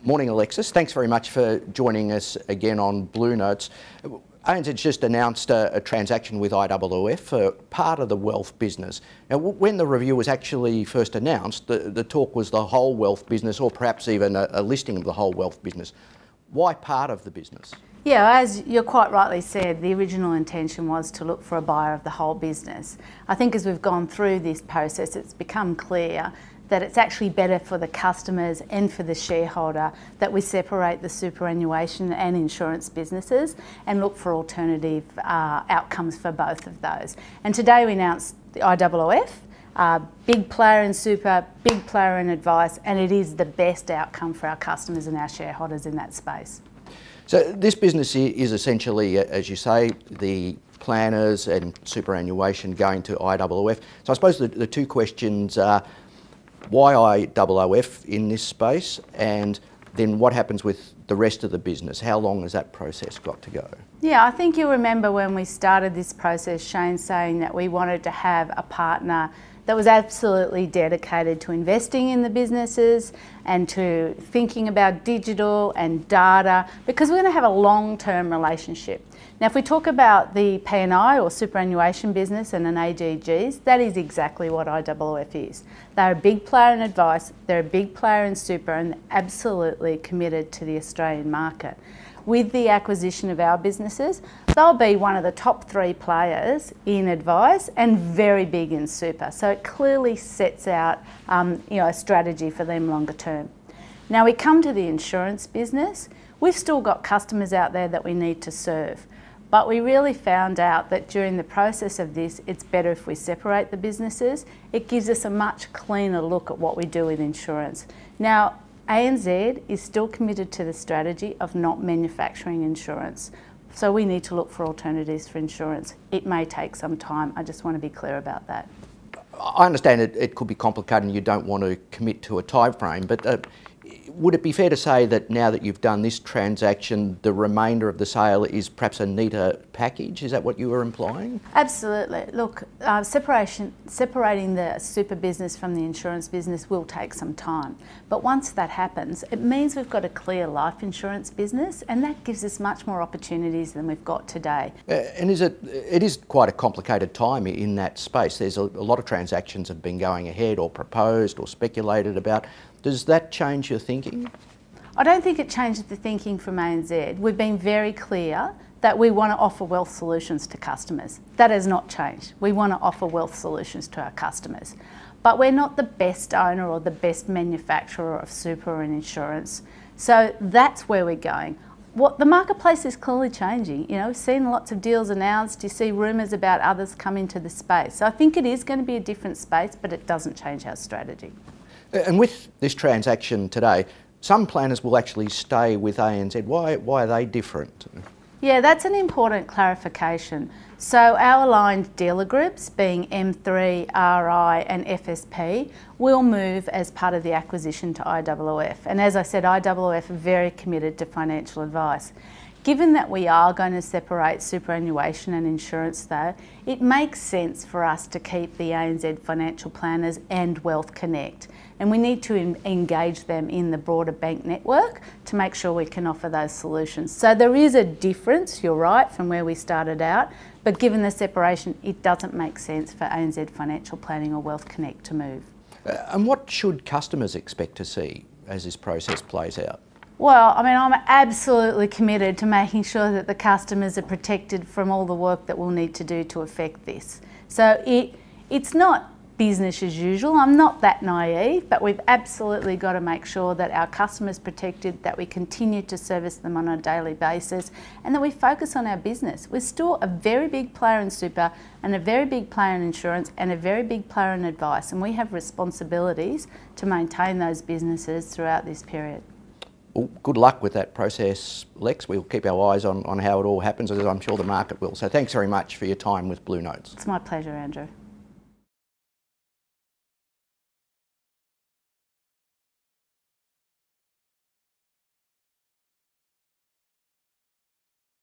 Morning, Alexis. Thanks very much for joining us again on Blue Notes. ANZ's just announced a transaction with IWF for part of the wealth business. Now, when the review was actually first announced, the talk was the whole wealth business, or perhaps even a listing of the whole wealth business. Why part of the business? Yeah, as you quite rightly said, the original intention was to look for a buyer of the whole business. I think as we've gone through this process, it's become clear that it's actually better for the customers and for the shareholder that we separate the superannuation and insurance businesses and look for alternative outcomes for both of those. And today we announced the IWF, big player in super, big player in advice, and it is the best outcome for our customers and our shareholders in that space. So this business is essentially, as you say, the planners and superannuation going to IWF. So I suppose the two questions are, why IWF in this space, and then what happens with the rest of the business? How long has that process got to go? Yeah, I think you'll remember when we started this process, Shane saying that we wanted to have a partner that was absolutely dedicated to investing in the businesses and to thinking about digital and data, because we're going to have a long-term relationship. Now, if we talk about the P&I or superannuation business and an AGGs, that is exactly what IWF is. They're a big player in advice, they're a big player in super, and they're absolutely committed to the Australian market. With the acquisition of our businesses, they'll be one of the top 3 players in advice and very big in super. So it clearly sets out a strategy for them longer term. Now we come to the insurance business. We've still got customers out there that we need to serve. But we really found out that during the process of this, it's better if we separate the businesses. It gives us a much cleaner look at what we do with insurance. Now, ANZ is still committed to the strategy of not manufacturing insurance. So we need to look for alternatives for insurance. It may take some time. I just want to be clear about that. I understand it could be complicated and you don't want to commit to a time frame, but would it be fair to say that now that you've done this transaction, the remainder of the sale is perhaps a neater package? Is that what you were implying? Absolutely. Look, separating the super business from the insurance business will take some time. But once that happens, it means we've got a clear life insurance business, and that gives us much more opportunities than we've got today. And it is quite a complicated time in that space. There's a lot of transactions have been going ahead or proposed or speculated about. Does that change your thinking? I don't think it changes the thinking from ANZ. We've been very clear that we want to offer wealth solutions to customers. That has not changed. We want to offer wealth solutions to our customers. But we're not the best owner or the best manufacturer of super and insurance. So that's where we're going. The marketplace is clearly changing. You know, we've seen lots of deals announced. You see rumours about others come into the space. So I think it is going to be a different space, but it doesn't change our strategy. And with this transaction today, some planners will actually stay with ANZ. Why are they different? Yeah, that's an important clarification. So our aligned dealer groups, being M3, RI and FSP, will move as part of the acquisition to IWF. And as I said, IWF are very committed to financial advice. Given that we are going to separate superannuation and insurance though, it makes sense for us to keep the ANZ financial planners and Wealth Connect. And we need to engage them in the broader bank network to make sure we can offer those solutions. So there is a difference, you're right, from where we started out, but given the separation, it doesn't make sense for ANZ Financial Planning or Wealth Connect to move. And what should customers expect to see as this process plays out? Well, I mean, I'm absolutely committed to making sure that the customers are protected from all the work that we'll need to do to affect this. So it's not business as usual. I'm not that naive, but we've absolutely got to make sure that our customers are protected, that we continue to service them on a daily basis, and that we focus on our business. We're still a very big player in super and a very big player in insurance and a very big player in advice, and we have responsibilities to maintain those businesses throughout this period. Well, good luck with that process, Lex. We'll keep our eyes on how it all happens, as I'm sure the market will. So thanks very much for your time with Blue Notes. It's my pleasure, Andrew.